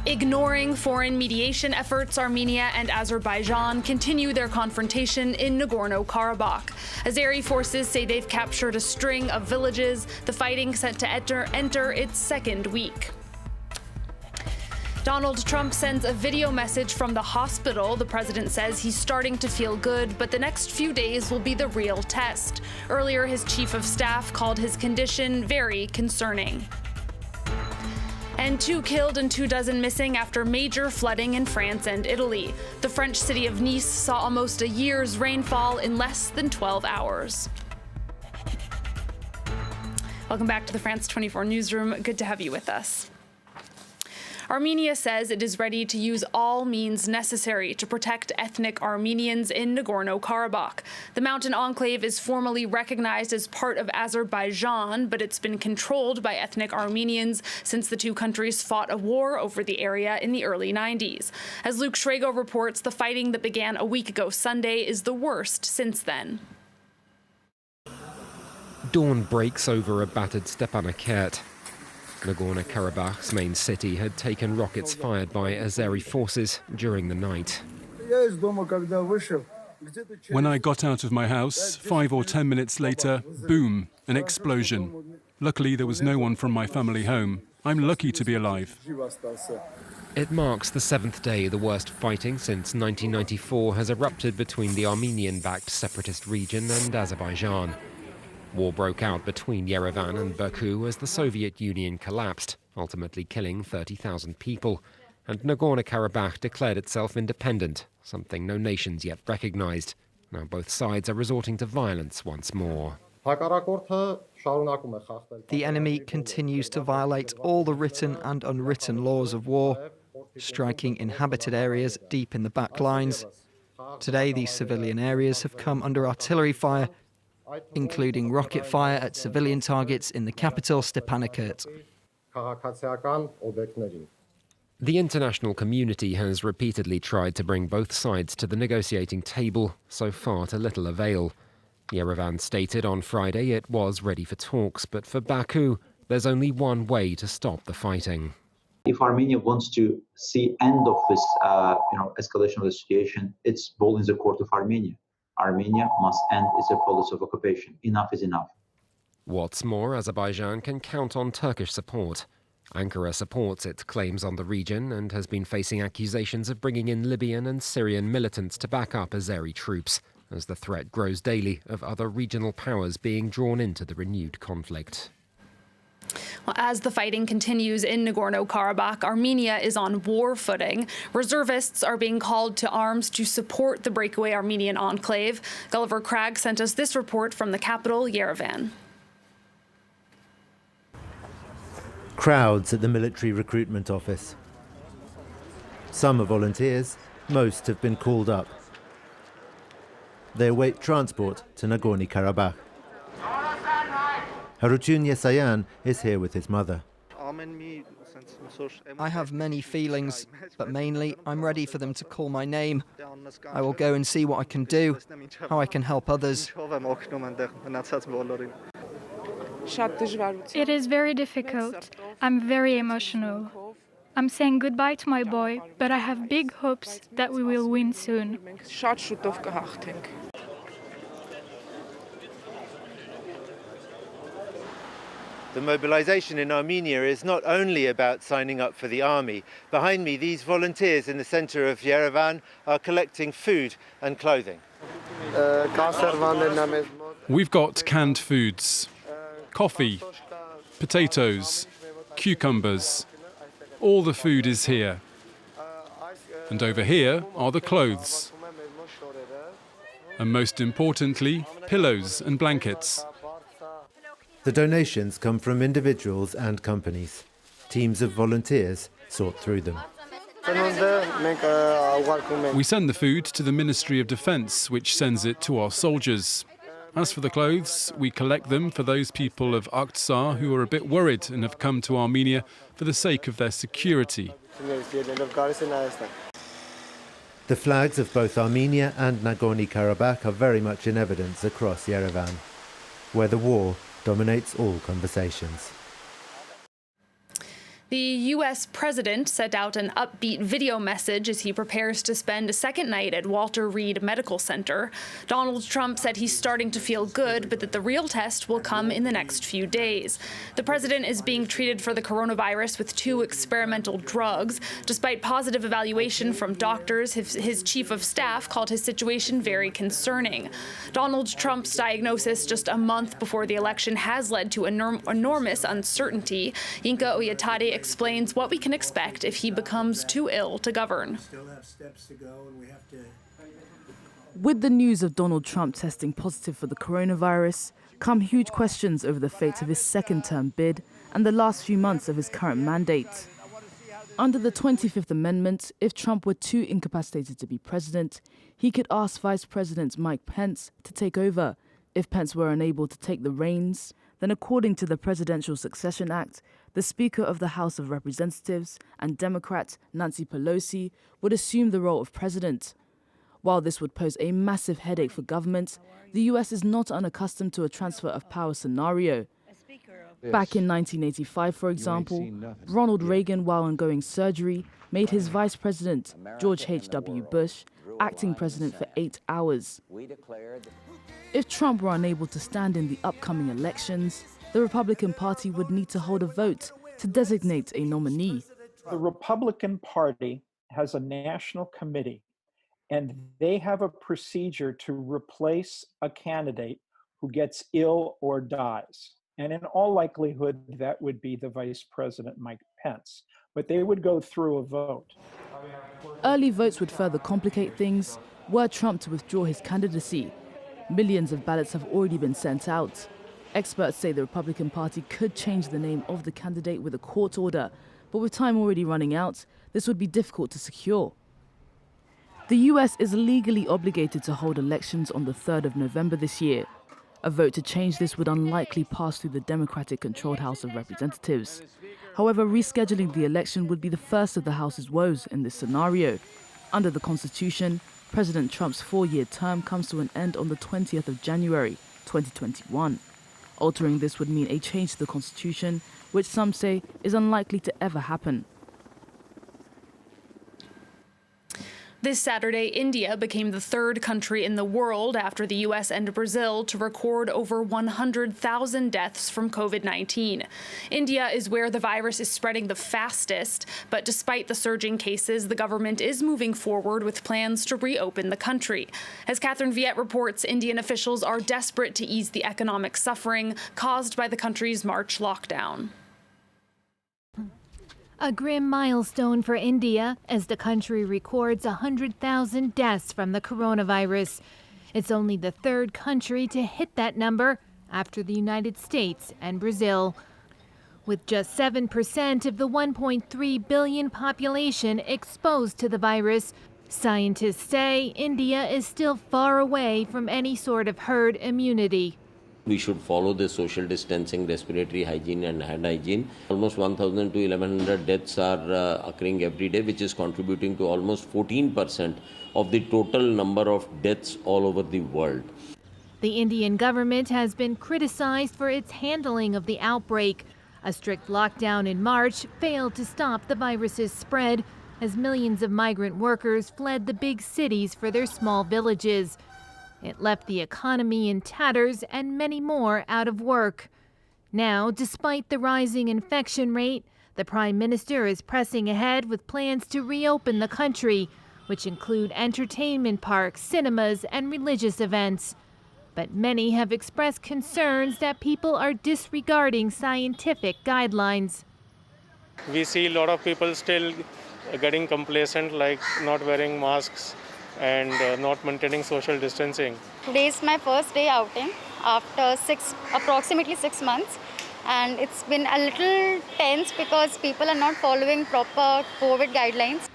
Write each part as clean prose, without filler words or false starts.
Ignoring foreign mediation efforts, Armenia and Azerbaijan continue their confrontation in Nagorno-Karabakh. Azeri forces say they've captured a string of villages, the fighting set to enter its second week. Donald Trump sends a video message from the hospital. The president says he's starting to feel good, but the next few days will be the real test. Earlier, his chief of staff called his condition very concerning. And 2 killed and 24 missing after major flooding in France and Italy. The French city of Nice saw almost a year's rainfall in less than 12 hours. Welcome back to the France 24 newsroom. Good to have you with us. Armenia says it is ready to use all means necessary to protect ethnic Armenians in Nagorno-Karabakh. The mountain enclave is formally recognized as part of Azerbaijan, but it's been controlled by ethnic Armenians since the two countries fought a war over the area in the early 90s. As Luke Schrago reports, the fighting that began a week ago Sunday is the worst since then. Dawn breaks over a battered Stepanakert. Nagorno-Karabakh's main city had taken rockets fired by Azeri forces during the night. When I got out of my house, 5 or 10 minutes later, boom, an explosion. Luckily, there was no one from my family home. I'm lucky to be alive. It marks the 7th day the worst fighting since 1994 has erupted between the Armenian-backed separatist region and Azerbaijan. War broke out between Yerevan and Baku as the Soviet Union collapsed, ultimately killing 30,000 people. And Nagorno-Karabakh declared itself independent, something no nations yet recognized. Now both sides are resorting to violence once more. The enemy continues to violate all the written and unwritten laws of war, striking inhabited areas deep in the back lines. Today, these civilian areas have come under artillery fire, including rocket fire at civilian targets in the capital, Stepanakert. The international community has repeatedly tried to bring both sides to the negotiating table, so far to little avail. Yerevan stated on Friday it was ready for talks, but for Baku, there's only one way to stop the fighting. If Armenia wants to see end of this escalation of the situation, it's ball in the court of Armenia. Armenia must end its policy of occupation. Enough is enough. What's more, Azerbaijan can count on Turkish support. Ankara supports its claims on the region and has been facing accusations of bringing in Libyan and Syrian militants to back up Azeri troops, as the threat grows daily of other regional powers being drawn into the renewed conflict. Well, as the fighting continues in Nagorno-Karabakh, Armenia is on war footing. Reservists are being called to arms to support the breakaway Armenian enclave. Gulliver Cragg sent us this report from the capital, Yerevan. Crowds at the military recruitment office. Some are volunteers, most have been called up. They await transport to Nagorno-Karabakh. Haruchun Yesayan is here with his mother. I have many feelings, but mainly I'm ready for them to call my name. I will go and see what I can do, how I can help others. It is very difficult. I'm very emotional. I'm saying goodbye to my boy, but I have big hopes that we will win soon. The mobilization in Armenia is not only about signing up for the army. Behind me, these volunteers in the center of Yerevan are collecting food and clothing. We've got canned foods, coffee, potatoes, cucumbers. All the food is here. And over here are the clothes. And most importantly, pillows and blankets. The donations come from individuals and companies. Teams of volunteers sort through them. We send the food to the Ministry of Defence, which sends it to our soldiers. As for the clothes, we collect them for those people of Aktsar who are a bit worried and have come to Armenia for the sake of their security. The flags of both Armenia and Nagorno-Karabakh are very much in evidence across Yerevan, where the war dominates all conversations. The U.S. president sent out an upbeat video message as he prepares to spend a second night at Walter Reed Medical Center. Donald Trump said he's starting to feel good, but that the real test will come in the next few days. The president is being treated for the coronavirus with 2 experimental drugs. Despite positive evaluation from doctors, his chief of staff called his situation very concerning. Donald Trump's diagnosis just a month before the election has led to enormous uncertainty. Yinka Oyatade explains what we can expect if he becomes too ill to govern. With the news of Donald Trump testing positive for the coronavirus come huge questions over the fate of his second-term bid and the last few months of his current mandate. Under the 25th Amendment, if Trump were too incapacitated to be president, he could ask Vice President Mike Pence to take over. If Pence were unable to take the reins, then according to the Presidential Succession Act, the Speaker of the House of Representatives and Democrat Nancy Pelosi would assume the role of president. While this would pose a massive headache for government, the US is not unaccustomed to a transfer of power scenario. Back in 1985, for example, Ronald Reagan, while undergoing surgery, made his vice president, George H.W. Bush, acting president for 8 hours. If Trump were unable to stand in the upcoming elections, the Republican Party would need to hold a vote to designate a nominee. The Republican Party has a national committee, and they have a procedure to replace a candidate who gets ill or dies. And in all likelihood, that would be the Vice President Mike Pence. But they would go through a vote. Early votes would further complicate things were Trump to withdraw his candidacy. Millions of ballots have already been sent out. Experts say the Republican Party could change the name of the candidate with a court order, but with time already running out, this would be difficult to secure. The US is legally obligated to hold elections on the 3rd of November this year. A vote to change this would unlikely pass through the Democratic-controlled House of Representatives. However, rescheduling the election would be the first of the House's woes in this scenario. Under the Constitution, President Trump's 4-year term comes to an end on the 20th of January, 2021. Altering this would mean a change to the Constitution, which some say is unlikely to ever happen. This Saturday, India became the 3rd country in the world after the U.S. and Brazil to record over 100,000 deaths from COVID-19. India is where the virus is spreading the fastest, but despite the surging cases, the government is moving forward with plans to reopen the country. As Catherine Viette reports, Indian officials are desperate to ease the economic suffering caused by the country's March lockdown. A grim milestone for India as the country records 100,000 deaths from the coronavirus. It's only the 3rd country to hit that number after the United States and Brazil. With just 7% of the 1.3 billion population exposed to the virus, scientists say India is still far away from any sort of herd immunity. We should follow the social distancing, respiratory hygiene and hand hygiene. Almost 1,000 to 1,100 deaths are occurring every day, which is contributing to almost 14% of the total number of deaths all over the world. The Indian government has been criticized for its handling of the outbreak. A strict lockdown in March failed to stop the virus's spread as millions of migrant workers fled the big cities for their small villages. It left the economy in tatters and many more out of work. Now, despite the rising infection rate, the Prime Minister is pressing ahead with plans to reopen the country, which include entertainment parks, cinemas, and religious events. But many have expressed concerns that people are disregarding scientific guidelines. We see a lot of people still getting complacent, like not wearing masks and not maintaining social distancing. Today is my first day outing after approximately 6 months, and it's been a little tense because people are not following proper COVID guidelines.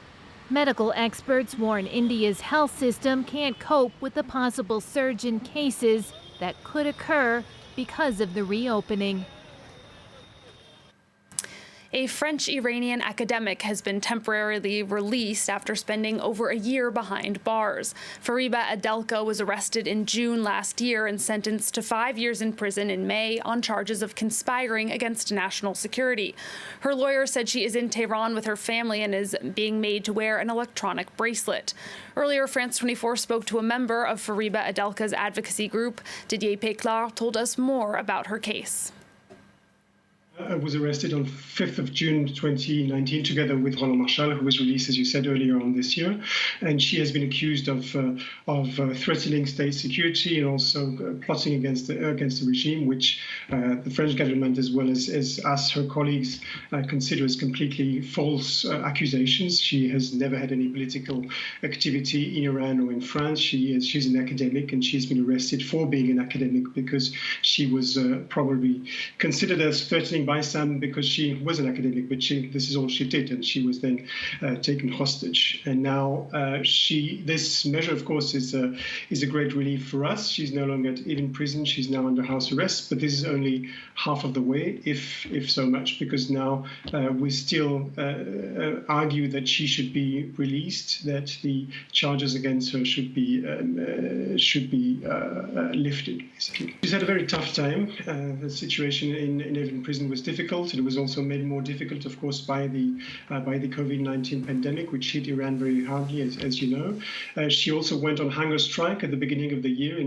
Medical experts warn India's health system can't cope with the possible surge in cases that could occur because of the reopening. A French-Iranian academic has been temporarily released after spending over a year behind bars. Fariba Adelka was arrested in June last year and sentenced to 5 years in prison in May on charges of conspiring against national security. Her lawyer said she is in Tehran with her family and is being made to wear an electronic bracelet. Earlier, France 24 spoke to a member of Fariba Adelka's advocacy group. Didier Péclar told us more about her case. I was arrested on 5th of June 2019 together with Roland Marshall, who was released, as you said, earlier on this year. And she has been accused of threatening state security and also plotting against the regime, which the French government, as well as us, her colleagues, consider as completely false accusations. She has never had any political activity in Iran or in France. She's an academic, and she's been arrested for being an academic because she was probably considered as threatening by some because she was an academic, but this is all she did, and she was then taken hostage. And now this measure, of course, is a great relief for us. She's no longer in prison; she's now under house arrest. But this is only half of the way, if so much, because now we still argue that she should be released, that the charges against her should be lifted. Basically, she's had a very tough time. The situation in Evin prison was difficult. It was also made more difficult, of course, by the COVID-19 pandemic, which hit Iran very hardly, as you know. She also went on hunger strike at the beginning of the year.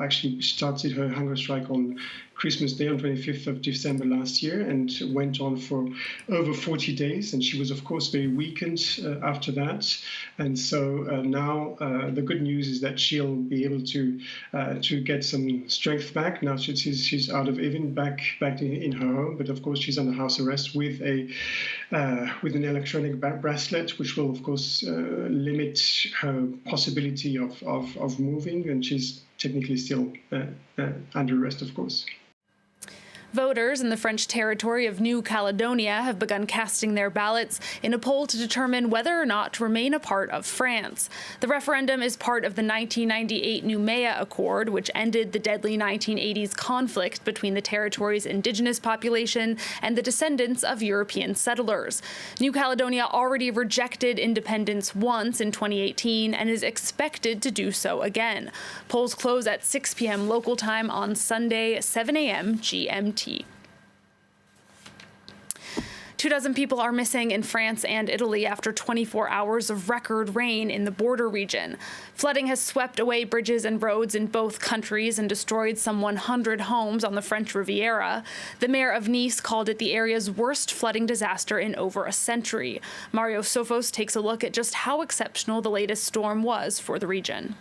Actually started her hunger strike on Christmas Day on 25th of December last year and went on for over 40 days. And she was, of course, very weakened after that. And so now the good news is that she'll be able to get some strength back. Now she's out of Evin, back in her home. But of course, she's under house arrest with an electronic bracelet, which will, of course, limit her possibility of moving. And she's technically still under arrest, of course. Voters in the French territory of New Caledonia have begun casting their ballots in a poll to determine whether or not to remain a part of France. The referendum is part of the 1998 Nouméa Accord, which ended the deadly 1980s conflict between the territory's indigenous population and the descendants of European settlers. New Caledonia already rejected independence once in 2018 and is expected to do so again. Polls close at 6 p.m. local time on Sunday, 7 a.m. GMT. 24 people are missing in France and Italy after 24 hours of record rain in the border region. Flooding has swept away bridges and roads in both countries and destroyed some 100 homes on the French Riviera. The mayor of Nice called it the area's worst flooding disaster in over a century. Mario Sofos takes a look at just how exceptional the latest storm was for the region.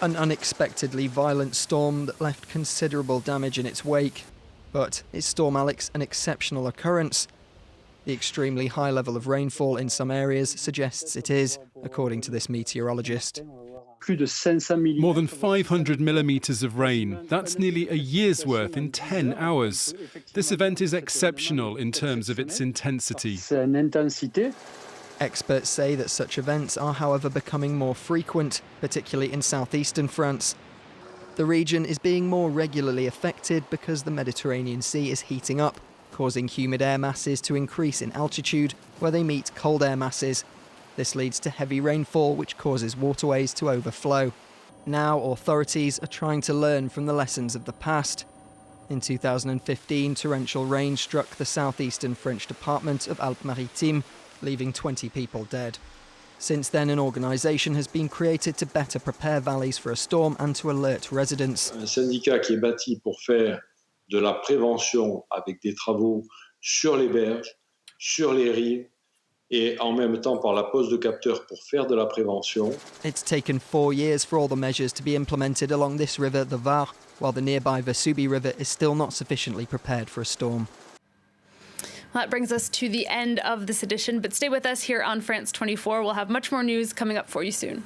An unexpectedly violent storm that left considerable damage in its wake. But is Storm Alex an exceptional occurrence? The extremely high level of rainfall in some areas suggests it is, according to this meteorologist. More than 500 millimetres of rain. That's nearly a year's worth in 10 hours. This event is exceptional in terms of its intensity. Experts say that such events are, however, becoming more frequent, particularly in southeastern France. The region is being more regularly affected because the Mediterranean Sea is heating up, causing humid air masses to increase in altitude where they meet cold air masses. This leads to heavy rainfall, which causes waterways to overflow. Now authorities are trying to learn from the lessons of the past. In 2015, torrential rain struck the southeastern French department of Alpes-Maritimes, leaving 20 people dead. Since then, an organisation has been created to better prepare valleys for a storm and to alert residents. Un syndicat qui est bâti pour faire de la prévention avec des travaux sur les berges, sur les rives et en même temps par la pose de capteurs pour faire de la prévention. It's taken 4 years for all the measures to be implemented along this river, the Var, while the nearby Vesubie River is still not sufficiently prepared for a storm. Well, that brings us to the end of this edition, but stay with us here on France 24. We'll have much more news coming up for you soon.